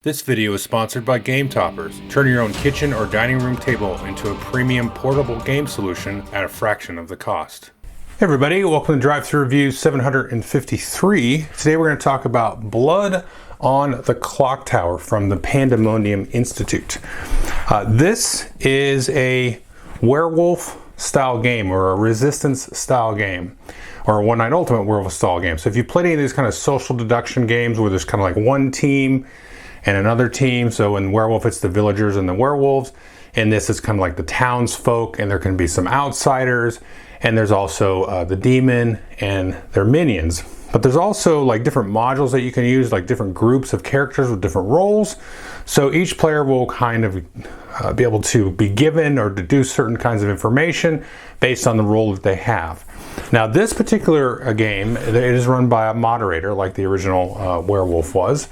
This video is sponsored by Game Toppers. Turn your own kitchen or dining room table into a premium portable game solution at a fraction of the cost. Hey everybody, welcome to Drive Thru Review 753. Today we're going to talk about Blood on the Clocktower from the Pandemonium Institute. This is a werewolf style game, or a resistance style game, or a One Night Ultimate werewolf style game. So if you played any of these kind of social deduction games where there's kind of like one team and another team, so in werewolf it's the villagers and the werewolves, and this is kind of like the townsfolk, and there can be some outsiders, and there's also the demon and their minions. But there's also like different modules that you can use, like different groups of characters with different roles. So each player will kind of be able to be given or deduce certain kinds of information based on the role that they have. Now this particular game, it is run by a moderator like the original werewolf was.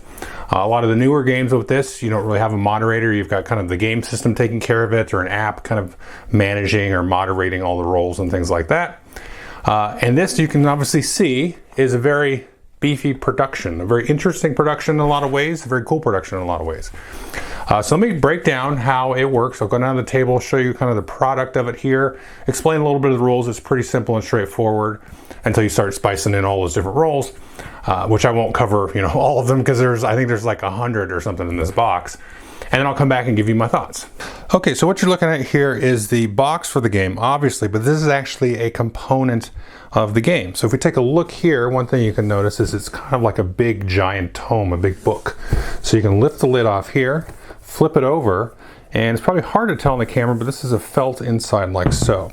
A lot of the newer games with this, you don't really have a moderator. You've got kind of the game system taking care of it, or an app kind of managing or moderating all the roles and things like that. And this, you can obviously see, is a very beefy production, a very interesting production in a lot of ways, a very cool production in a lot of ways. So let me break down how it works. I'll go down to the table, show you kind of the product of it here, explain a little bit of the rules. It's pretty simple and straightforward until you start spicing in all those different roles, which I won't cover, all of them, because I think there's like 100 or something in this box. And then I'll come back and give you my thoughts. Okay, so what you're looking at here is the box for the game, obviously, but this is actually a component of the game. So if we take a look here, one thing you can notice is it's kind of like a big giant tome, a big book. So you can lift the lid off here, flip it over, and it's probably hard to tell on the camera, but this is a felt inside like so.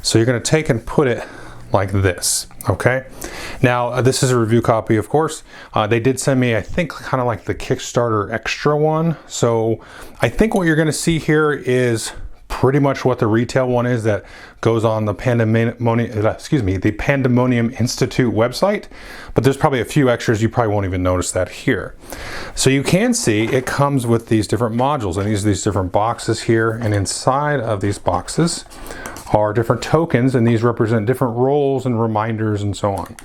So you're gonna take and put it like this, okay? Now, this is a review copy, of course. They did send me, I think, kind of like the Kickstarter extra one. So I think what you're gonna see here is pretty much what the retail one is that goes on the the Pandemonium Institute website, but there's probably a few extras. You probably won't even notice that here. So you can see it comes with these different modules, and these different boxes here, and inside of these boxes are different tokens, and these represent different roles and reminders and so on.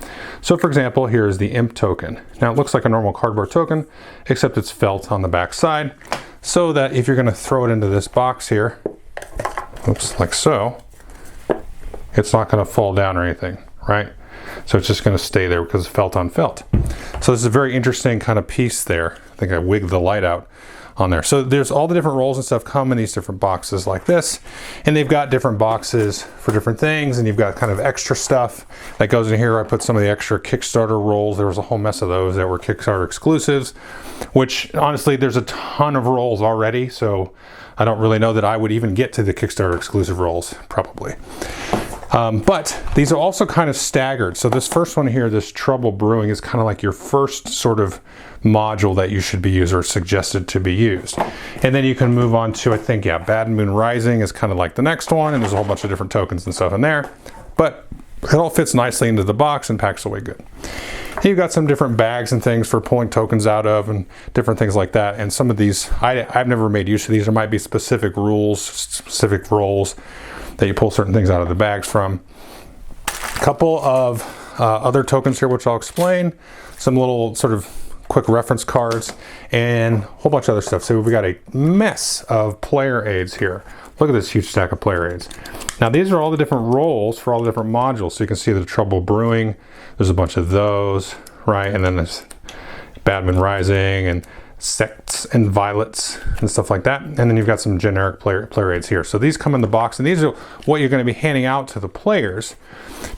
So for example, here is the imp token. Now it looks like a normal cardboard token, except it's felt on the back side, so that if you're going to throw it into this box here, oops, like so, it's not going to fall down or anything, right? So it's just going to stay there because it's felt on felt. So this is a very interesting kind of piece there. I think I wigged the light out on there. So there's all the different roles and stuff come in these different boxes like this, and they've got different boxes for different things, and you've got kind of extra stuff that goes in here. I put some of the extra Kickstarter roles. There was a whole mess of those that were Kickstarter exclusives, which honestly there's a ton of roles already, so I don't really know that I would even get to the Kickstarter exclusive roles, probably. But these are also kind of staggered. So this first one here, this Trouble Brewing, is kind of like your first sort of module that you should be used or suggested to be used. And then you can move on to, I think, yeah, Bad Moon Rising is kind of like the next one, and there's a whole bunch of different tokens and stuff in there. But it all fits nicely into the box and packs away good. You've got some different bags and things for pulling tokens out of and different things like that. And some of these, I've never made use of these. There might be specific rules, specific roles that you pull certain things out of the bags from. A couple of other tokens here, which I'll explain. Some little sort of quick reference cards and a whole bunch of other stuff. So we got a mess of player aids here. Look at this huge stack of player aids. Now these are all the different roles for all the different modules. So you can see the Trouble Brewing. There's a bunch of those, right? And then there's Bad Moon Rising and Sects and Violets and stuff like that. And then you've got some generic player aids here. So these come in the box, and these are what you're going to be handing out to the players,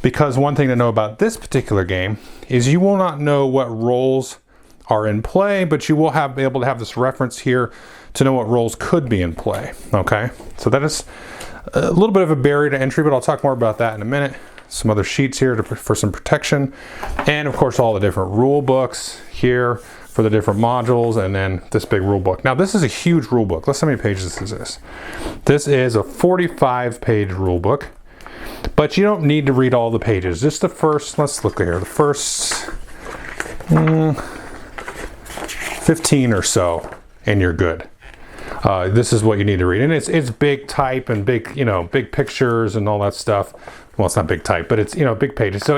because one thing to know about this particular game is you will not know what roles are in play, but you will be able to have this reference here to know what roles could be in play. Okay, so that is a little bit of a barrier to entry, but I'll talk more about that in a minute. Some other sheets here for some protection, and of course all the different rule books here for the different modules, and then this big rule book. Now this is a huge rule book. Let's see how many pages this is. This is a 45-page rule book, but you don't need to read all the pages. Just the first, let's look here, the first 15 or so, and you're good. This is what you need to read, and it's big type and big, big pictures and all that stuff. Well, it's not big type, but it's big pages. So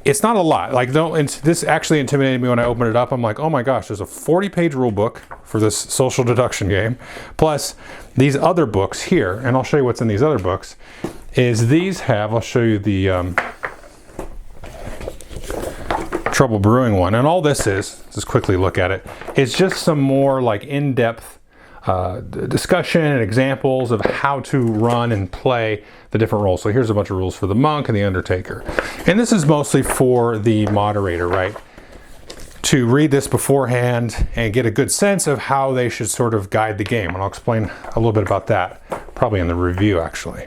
It's not a lot. Like, this actually intimidated me when I opened it up. I'm like, oh my gosh, there's a 40-page rule book for this social deduction game, plus these other books here. And I'll show you what's in these other books. I'll show you the Trouble Brewing one. And all this is, just quickly look at it, it's just some more like in-depth discussion and examples of how to run and play the different roles. So here's a bunch of rules for the monk and the undertaker. And this is mostly for the moderator, right? To read this beforehand and get a good sense of how they should sort of guide the game. And I'll explain a little bit about that, probably in the review actually.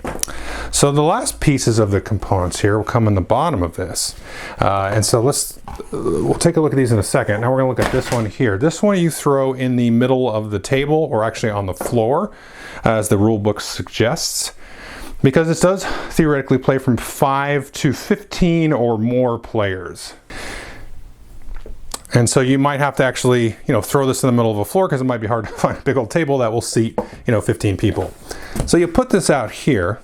So the last pieces of the components here will come in the bottom of this. And so we'll take a look at these in a second. Now we're gonna look at this one here. This one you throw in the middle of the table, or actually on the floor, as the rule book suggests, because it does theoretically play from 5 to 15 or more players. And so you might have to actually, throw this in the middle of the floor because it might be hard to find a big old table that will seat, 15 people. So you put this out here,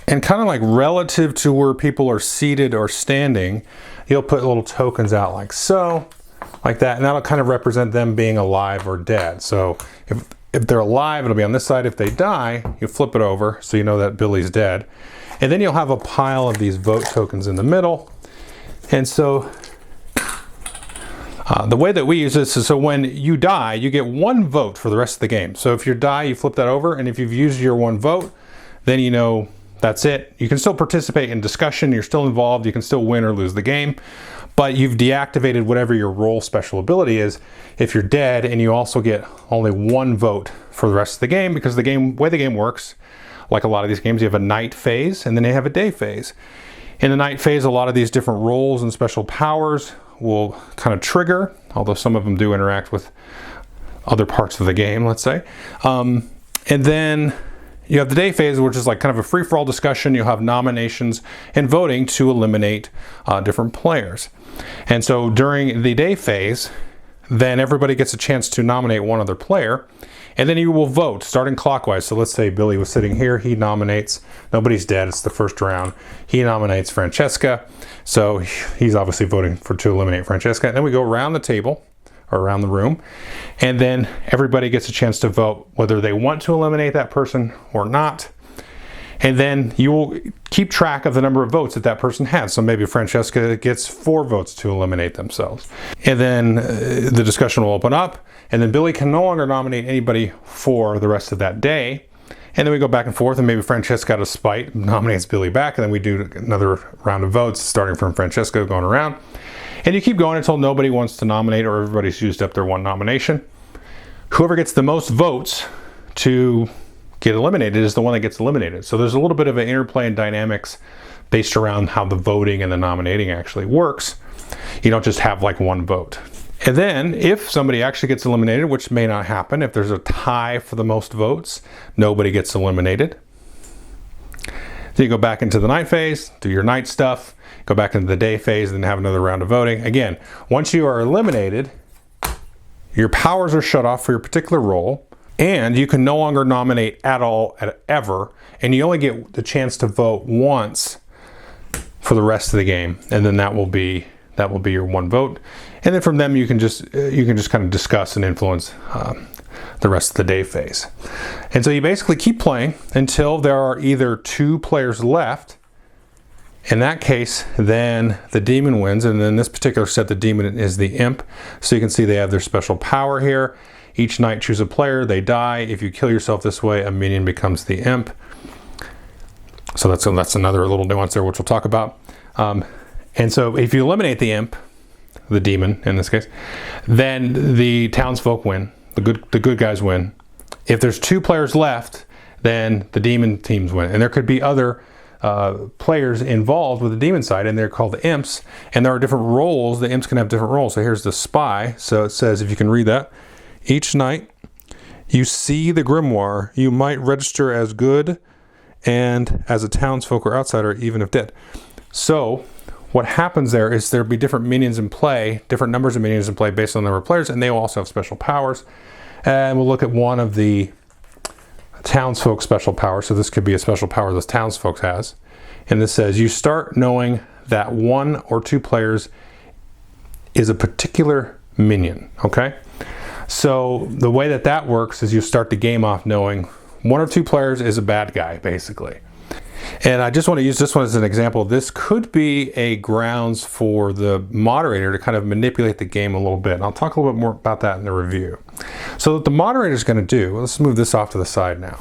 and kind of like relative to where people are seated or standing, you'll put little tokens out like so, like that, and that'll kind of represent them being alive or dead. So if they're alive, it'll be on this side. If they die, you flip it over so you know that Billy's dead. And then you'll have a pile of these vote tokens in the middle. And so the way that we use this is, so when you die, you get 1 vote for the rest of the game. So if you die, you flip that over, and if you've used your 1 vote, then you know that's it. You can still participate in discussion, you're still involved, you can still win or lose the game, but you've deactivated whatever your role special ability is if you're dead, and you also get only 1 vote for the rest of the game, because the way the game works, like a lot of these games, you have a night phase and then you have a day phase. In the night phase, a lot of these different roles and special powers will kind of trigger, although some of them do interact with other parts of the game, let's say. And then you have the day phase, which is like kind of a free-for-all discussion. You'll have nominations and voting to eliminate different players. And so during the day phase, then everybody gets a chance to nominate one other player, and then you will vote starting clockwise. So let's say Billy was sitting here, he nominates, nobody's dead, it's the first round. He nominates Francesca, so he's obviously voting to eliminate Francesca. And then we go around the table, or around the room, and then everybody gets a chance to vote whether they want to eliminate that person or not. And then you will keep track of the number of votes that person has. So maybe Francesca gets 4 votes to eliminate themselves. And then the discussion will open up, and then Billy can no longer nominate anybody for the rest of that day. And then we go back and forth, and maybe Francesca, out of spite, nominates Billy back, and then we do another round of votes, starting from Francesca going around. And you keep going until nobody wants to nominate, or everybody's used up their 1 nomination. Whoever gets the most votes to get eliminated is the one that gets eliminated. So there's a little bit of an interplay and dynamics based around how the voting and the nominating actually works. You don't just have like 1 vote. And then if somebody actually gets eliminated, which may not happen, if there's a tie for the most votes, nobody gets eliminated. Then you go back into the night phase, do your night stuff, go back into the day phase, and then have another round of voting. Again, once you are eliminated, your powers are shut off for your particular role, and you can no longer nominate at all, ever, and you only get the chance to vote once for the rest of the game, and then that will be your 1 vote. And then from them you can just kind of discuss and influence the rest of the day phase. And so you basically keep playing until there are either 2 players left. In that case, then the demon wins, and in this particular set, the demon is the imp. So you can see they have their special power here. Each night, choose a player, they die. If you kill yourself this way, a minion becomes the imp. So that's another little nuance there, which we'll talk about. And so if you eliminate the imp, the demon in this case, then the townsfolk win, the good guys win. If there's 2 players left, then the demon teams win. And there could be other players involved with the demon side, and they're called the imps, and there are different roles. The imps can have different roles. So here's the spy. So it says, if you can read that, each night you see the grimoire, you might register as good and as a townsfolk or outsider, even if dead. So what happens there is there'll be different minions in play, different numbers of minions in play based on the number of players, and they will also have special powers. And we'll look at one of the townsfolk special powers. So this could be a special power this townsfolk has. And this says, you start knowing that 1 or 2 players is a particular minion, okay? So the way that that works is you start the game off knowing 1 or 2 players is a bad guy, basically. And I just want to use this one as an example. This could be a grounds for the moderator to kind of manipulate the game a little bit. And I'll talk a little bit more about that in the review. So what the moderator is going to do, let's move this off to the side now,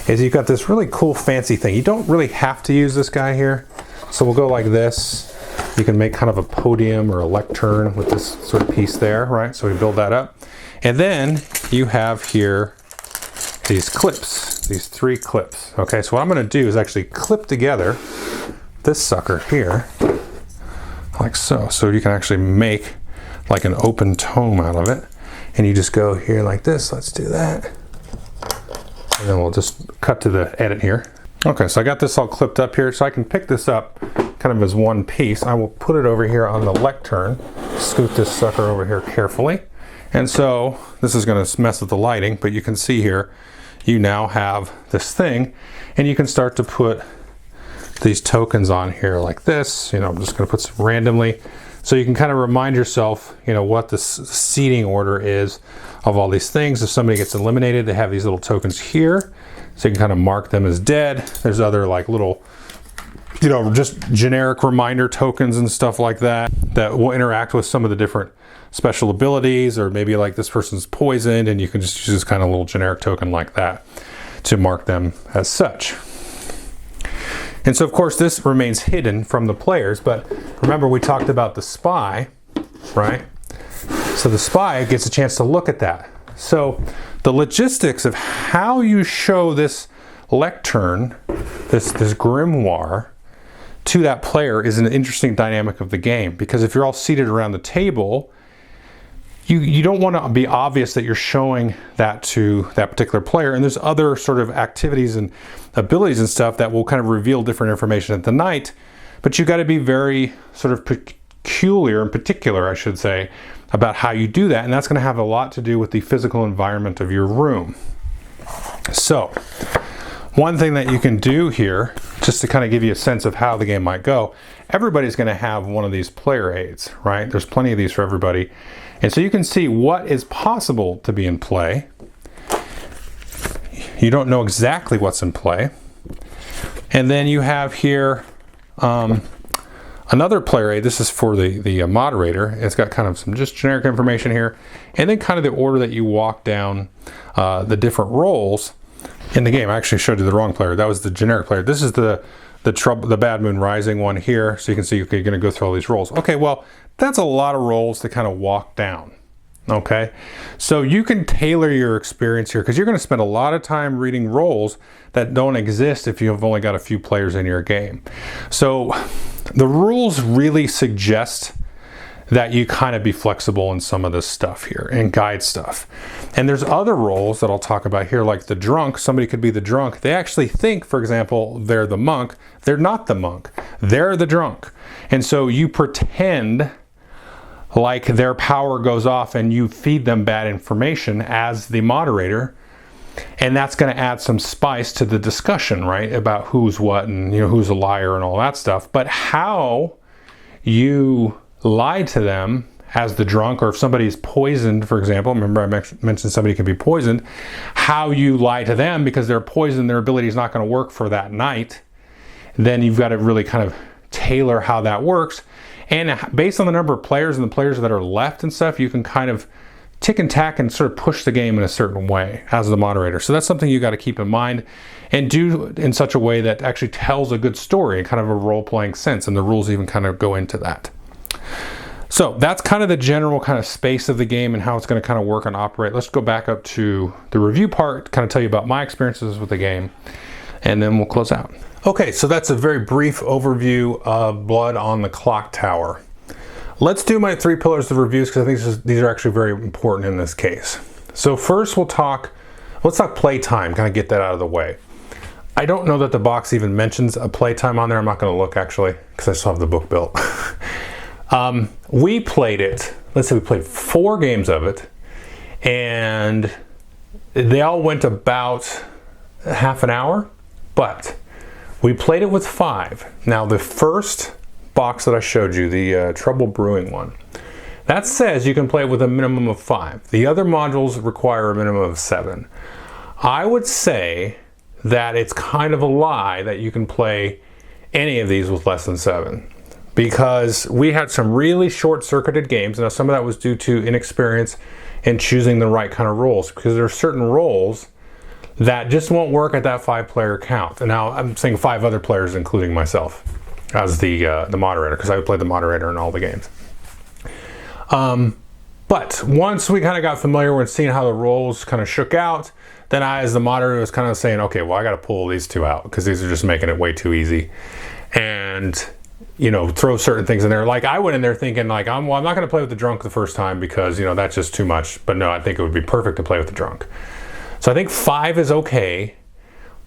is you've got this really cool fancy thing. You don't really have to use this guy here. So we'll go like this. You can make kind of a podium or a lectern with this sort of piece there, right? So we build that up. And then you have here these clips, these 3 clips. Okay, so what I'm going to do is actually clip together this sucker here, like so. So you can actually make like an open tome out of it. And you just go here like this. Let's do that. And then we'll just cut to the edit here. Okay, so I got this all clipped up here, so I can pick this up kind of as one piece. I will put it over here on the lectern, scoot this sucker over here carefully. And so this is going to mess with the lighting, but you can see here, you now have this thing, and you can start to put these tokens on here like this. You know, I'm just going to put some randomly, so you can kind of remind yourself, you know, what the seating order is of all these things. If somebody gets eliminated, they have these little tokens here, so you can kind of mark them as dead. There's other like little, you know, just generic reminder tokens and stuff like that that will interact with some of the different special abilities, or maybe like this person's poisoned, and you can just use kind of a little generic token like that to mark them as such. And so of course this remains hidden from the players, but remember we talked about the spy, right? So the spy gets a chance to look at that. So the logistics of how you show this lectern, this grimoire, to that player is an interesting dynamic of the game, because if you're all seated around the table, you don't want to be obvious that you're showing that to that particular player, and there's other sort of activities and abilities and stuff that will kind of reveal different information at the night, but you got to be very sort of peculiar and particular, I should say, about how you do that, and that's going to have a lot to do with the physical environment of your room. So one thing that you can do here, just to kind of give you a sense of how the game might go, everybody's going to have one of these player aids, right? There's plenty of these for everybody. And so you can see what is possible to be in play. You don't know exactly what's in play. And then you have here another player aid. This is for the moderator. It's got kind of some just generic information here. And then kind of the order that you walk down the different roles in the game. I actually showed you the wrong player. That was the generic player. This is the Bad Moon Rising one here. So you can see, okay, you're going to go through all these roles. Okay, well, that's a lot of roles to kind of walk down. Okay, so you can tailor your experience here, because you're going to spend a lot of time reading roles that don't exist if you've only got a few players in your game. So the rules really suggest that you kind of be flexible in some of this stuff here and guide stuff. And there's other roles that I'll talk about here, like the drunk. Somebody could be the drunk. They actually think, for example, they're the monk. They're not the monk. They're the drunk. And so you pretend like their power goes off and you feed them bad information as the moderator, and that's going to add some spice to the discussion, right, about who's what and, you know, who's a liar and all that stuff. But how you lie to them as the drunk, or if somebody's poisoned, for example, remember I mentioned somebody can be poisoned, how you lie to them because they're poisoned, their ability is not going to work for that night, then you've got to really kind of tailor how that works. And based on the number of players and the players that are left and stuff, you can kind of tick and tack and sort of push the game in a certain way as the moderator. So that's something you got to keep in mind and do in such a way that actually tells a good story in kind of a role-playing sense, and the rules even kind of go into that. So that's kind of the general kind of space of the game and how it's going to kind of work and operate. Let's go back up to the review part, kind of tell you about my experiences with the game, and then we'll close out. Okay, so that's a very brief overview of Blood on the Clocktower. Let's do my 3 pillars of reviews, because I think these are actually very important in this case. So first let's talk playtime, kind of get that out of the way. I don't know that the box even mentions a playtime on there. I'm not going to look, actually, because I still have the book built. We played it, let's say we played 4 games of it, and they all went about half an hour, but we played it with 5. Now the first box that I showed you, the Trouble Brewing one, that says you can play it with a minimum of 5. The other modules require a minimum of 7. I would say that it's kind of a lie that you can play any of these with less than 7, because we had some really short-circuited games. Now, some of that was due to inexperience in choosing the right kind of roles, because there are certain roles that just won't work at that 5-player count. And now I'm saying 5 other players, including myself, as the moderator, because I would play the moderator in all the games. But once we kind of got familiar with seeing how the roles kind of shook out, then I, as the moderator, was kind of saying, okay, well, I got to pull these 2 out because these are just making it way too easy. And, you know, throw certain things in there. Like, I went in there thinking, like, I'm not going to play with the drunk the first time because, you know, that's just too much. But no, I think it would be perfect to play with the drunk. So I think 5 is okay,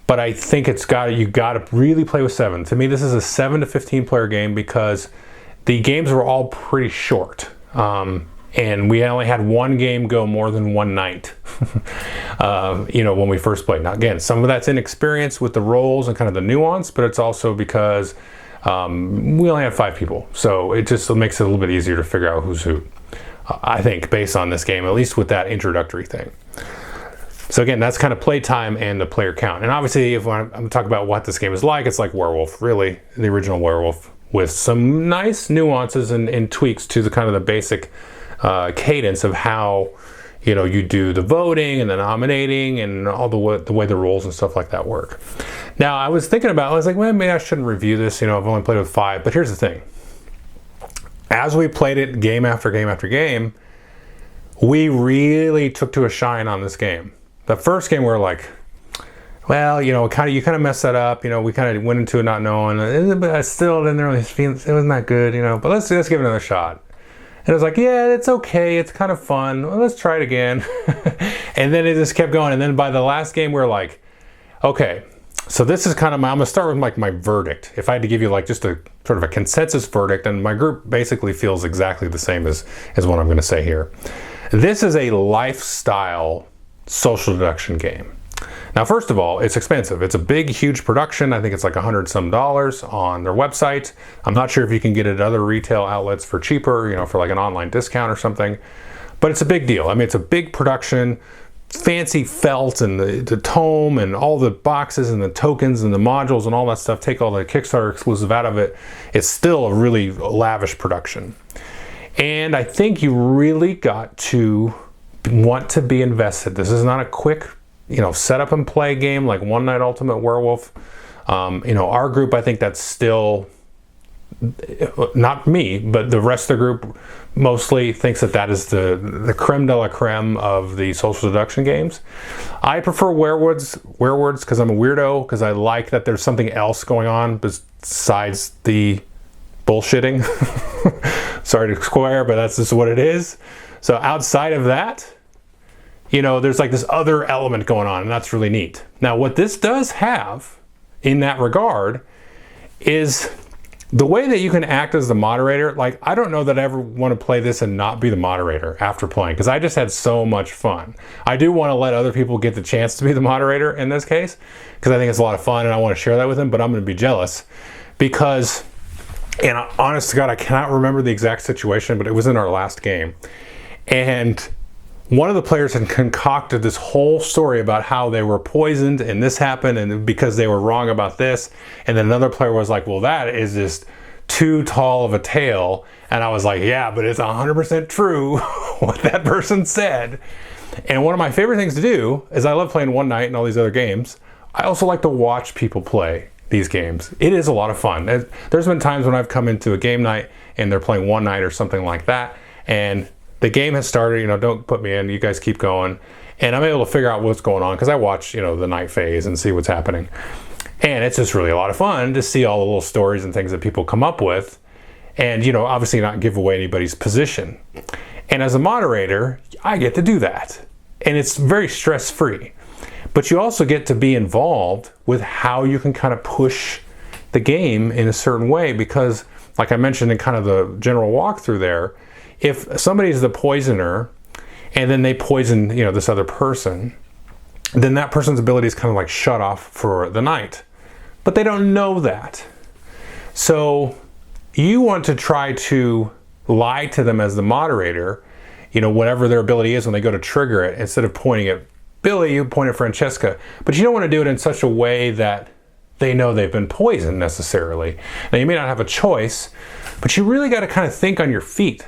but I think you got to really play with 7. To me, this is a 7 to 15 player game because the games were all pretty short. And we only had one game go more than one night, you know, when we first played. Now, again, some of that's inexperience with the roles and kind of the nuance, but it's also because we only had 5 people. So it just makes it a little bit easier to figure out who's who, I think, based on this game, at least with that introductory thing. So again, that's kind of playtime and the player count. And obviously, if I'm talking about what this game is like, it's like Werewolf, really, the original Werewolf, with some nice nuances and tweaks to the kind of the basic cadence of how, you know, you do the voting and the nominating and all the way the rules and stuff like that work. Now, I was thinking about, I was like, well, maybe I shouldn't review this. You know, I've only played with 5. But here's the thing. As we played it game after game after game, we really took to a shine on this game. The first game, we were like, well, you know, you kind of messed that up. You know, we kind of went into it not knowing. But I still didn't really feel it wasn't that good. You know, but let's give it another shot. And it was like, yeah, it's okay. It's kind of fun. Well, let's try it again. And then it just kept going. And then by the last game, we were like, okay, so this is kind of I'm going to start with like my verdict. If I had to give you like just a sort of a consensus verdict, and my group basically feels exactly the same as what I'm going to say here. This is a lifestyle social deduction game. Now, first of all, it's expensive. It's a big, huge production. I think it's like $100 some on their website. I'm not sure if you can get it at other retail outlets for cheaper, you know, for like an online discount or something. But it's a big deal. I mean, it's a big production, fancy felt and the tome and all the boxes and the tokens and the modules and all that stuff. Take all the Kickstarter exclusive out of it. It's still a really lavish production. And I think you really got to want to be invested. This is not a quick, you know, set up and play game like One Night Ultimate Werewolf. You know, our group, I think that's still, not me, but the rest of the group mostly thinks that is the creme de la creme of the social deduction games. I prefer Werewolves because I'm a weirdo, because I like that there's something else going on besides the bullshitting. Sorry to swear, but that's just what it is. So outside of that, you know, there's like this other element going on, and that's really neat. Now, what this does have in that regard is the way that you can act as the moderator. Like, I don't know that I ever want to play this and not be the moderator after playing, because I just had so much fun. I do want to let other people get the chance to be the moderator in this case, because I think it's a lot of fun and I want to share that with them, but I'm going to be jealous because, and honest to God, I cannot remember the exact situation, but it was in our last game. And one of the players had concocted this whole story about how they were poisoned and this happened and because they were wrong about this. And then another player was like, well, that is just too tall of a tale. And I was like, yeah, but it's 100% true what that person said. And one of my favorite things to do is, I love playing One Night and all these other games. I also like to watch people play these games. It is a lot of fun. There's been times when I've come into a game night and they're playing One Night or something like that, and the game has started, you know, don't put me in, you guys keep going. And I'm able to figure out what's going on because I watch, you know, the night phase and see what's happening. And it's just really a lot of fun to see all the little stories and things that people come up with. And, you know, obviously not give away anybody's position. And as a moderator, I get to do that. And it's very stress-free. But you also get to be involved with how you can kind of push the game in a certain way, because, like I mentioned in kind of the general walkthrough there, if somebody's the poisoner and then they poison, you know, this other person, then that person's ability is kind of like shut off for the night. But they don't know that. So you want to try to lie to them as the moderator, whatever their ability is when they go to trigger it. Instead of pointing at Billy, you point at Francesca. But you don't want to do it in such a way that they know they've been poisoned necessarily. Now, you may not have a choice, but you really got to kind of think on your feet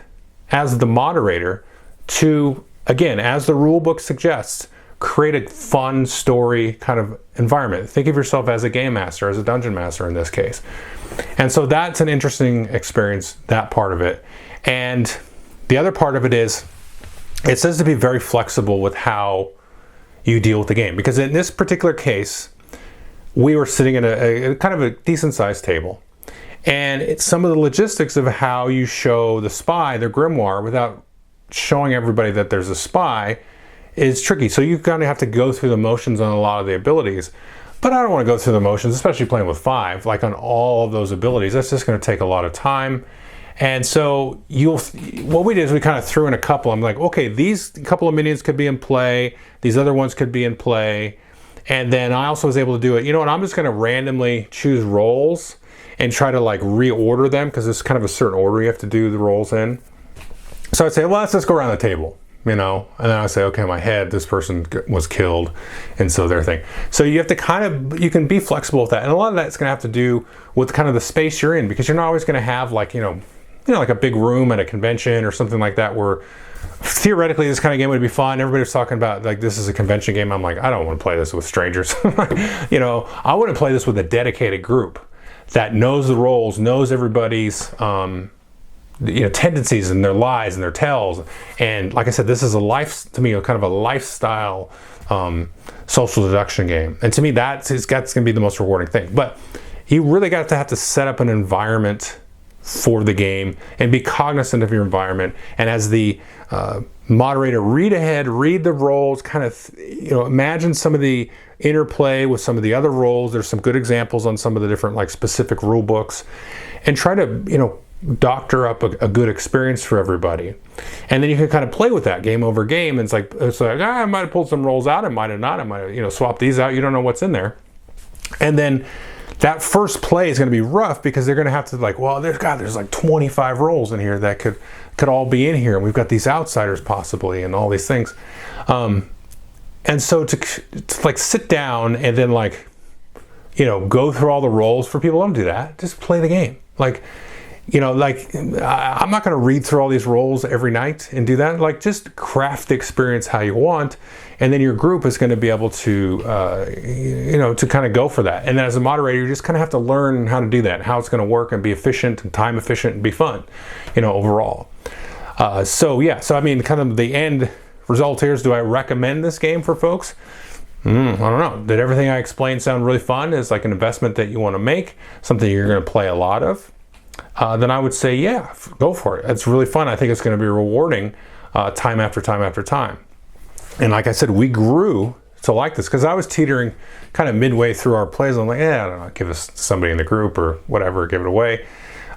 as the moderator to, again, as the rule book suggests, create a fun story kind of environment. Think of yourself as a game master, as a dungeon master in this case. And so that's an interesting experience, that part of it. And the other part of it is, it says to be very flexible with how you deal with the game. Because in this particular case, we were sitting at a kind of a decent sized table. And it's some of the logistics of how you show the spy, the grimoire, without showing everybody that there's a spy is tricky. So you kind of have to go through the motions on a lot of the abilities. But I don't want to go through the motions, especially playing with 5, like on all of those abilities. That's just going to take a lot of time. And so what we did is we kind of threw in a couple. I'm like, okay, these couple of minions could be in play. These other ones could be in play. And then I also was able to do it. I'm just going to randomly choose roles and try to like reorder them, because there's kind of a certain order you have to do the roles in. So I'd say, well, let's just go around the table, and then I say, okay, my head, this person was killed, and so their thing. So you have to you can be flexible with that. And a lot of that's going to have to do with kind of the space you're in, because you're not always going to have like, like a big room at a convention or something like that, where theoretically this kind of game would be fun. Everybody was talking about like, this is a convention game. I'm like, I don't want to play this with strangers. I want to play this with a dedicated group that knows the roles, knows everybody's tendencies and their lies and their tells. And like I said, this is to me kind of a lifestyle social deduction game. And to me, that's going to be the most rewarding thing. But you really got to have to set up an environment for the game and be cognizant of your environment. And as the moderator, read ahead, read the roles, kind of imagine some of the interplay with some of the other roles. There's some good examples on some of the different like specific rule books, and try to doctor up a good experience for everybody. And then you can kind of play with that game over game. And it's like I might have pulled some rolls out, I might have not, I might have swapped these out. You don't know what's in there. And then that first play is going to be rough, because they're going to have to like, well, there's like 25 rolls in here that could all be in here, and we've got these outsiders possibly and all these things. And so to like sit down and then like go through all the rolls, for people, don't do that. Just play the game. I'm not going to read through all these roles every night and do that. Like, just craft the experience how you want, and then your group is going to be able to, to kind of go for that. And then as a moderator, you just kind of have to learn how to do that, how it's going to work and be efficient and time efficient and be fun, overall. So I mean, kind of the end result here is, do I recommend this game for folks? I don't know. Did everything I explained sound really fun? Is like an investment that you want to make, something you're going to play a lot of? Then I would say, yeah, go for it. It's really fun. I think it's going to be rewarding time after time after time. And like I said, we grew to like this, because I was teetering kind of midway through our plays. I'm like, I don't know, give us somebody in the group or whatever, give it away.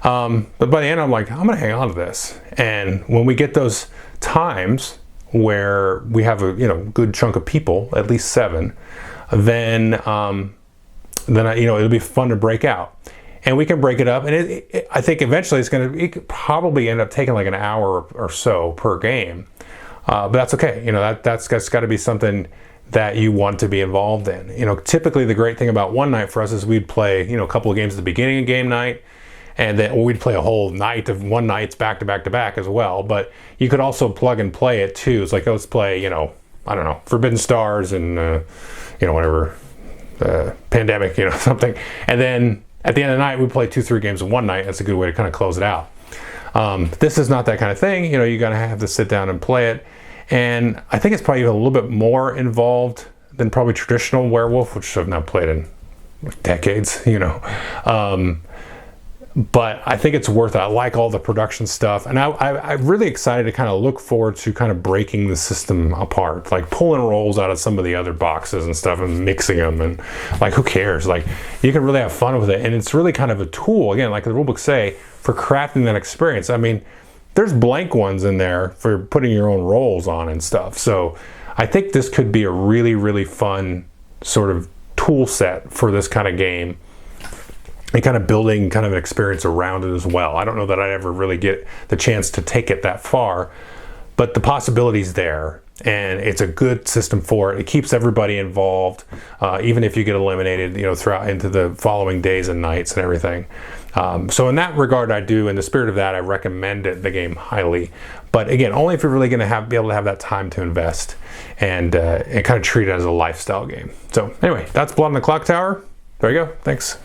But by the end, I'm like, I'm going to hang on to this. And when we get those times where we have a good chunk of people, at least 7, then it'll be fun to break out. And we can break it up, and I think eventually it could probably end up taking like an hour or so per game. But that's okay. That's got to be something that you want to be involved in. Typically the great thing about one night for us is we'd play, a couple of games at the beginning of game night, and then we'd play a whole night of one nights back to back to back as well. But you could also plug and play it too. It's like, let's play, I don't know, Forbidden Stars and, whatever, Pandemic, something. And then at the end of the night, we play 2-3 games in one night. That's a good way to kind of close it out. This is not that kind of thing. You're going to have to sit down and play it. And I think it's probably even a little bit more involved than probably traditional Werewolf, which I've not played in decades, but I think it's worth it. I like all the production stuff, and I'm really excited to kind of look forward to kind of breaking the system apart, like pulling rolls out of some of the other boxes and stuff and mixing them, and like, who cares? Like, you can really have fun with it, and it's really kind of a tool, again, like the rulebooks say, for crafting that experience. I mean, there's blank ones in there for putting your own rolls on and stuff. So I think this could be a really, really fun sort of tool set for this kind of game. and kind of building kind of an experience around it as well. I don't know that I'd ever really get the chance to take it that far, but the possibility's there, and it's a good system for it. It keeps everybody involved, even if you get eliminated, you know, throughout into the following days and nights and everything. So in that regard, in the spirit of that, I recommend the game highly. But again, only if you're really going to be able to have that time to invest and kind of treat it as a lifestyle game. So anyway, that's Blood on the Clocktower. There you go. Thanks.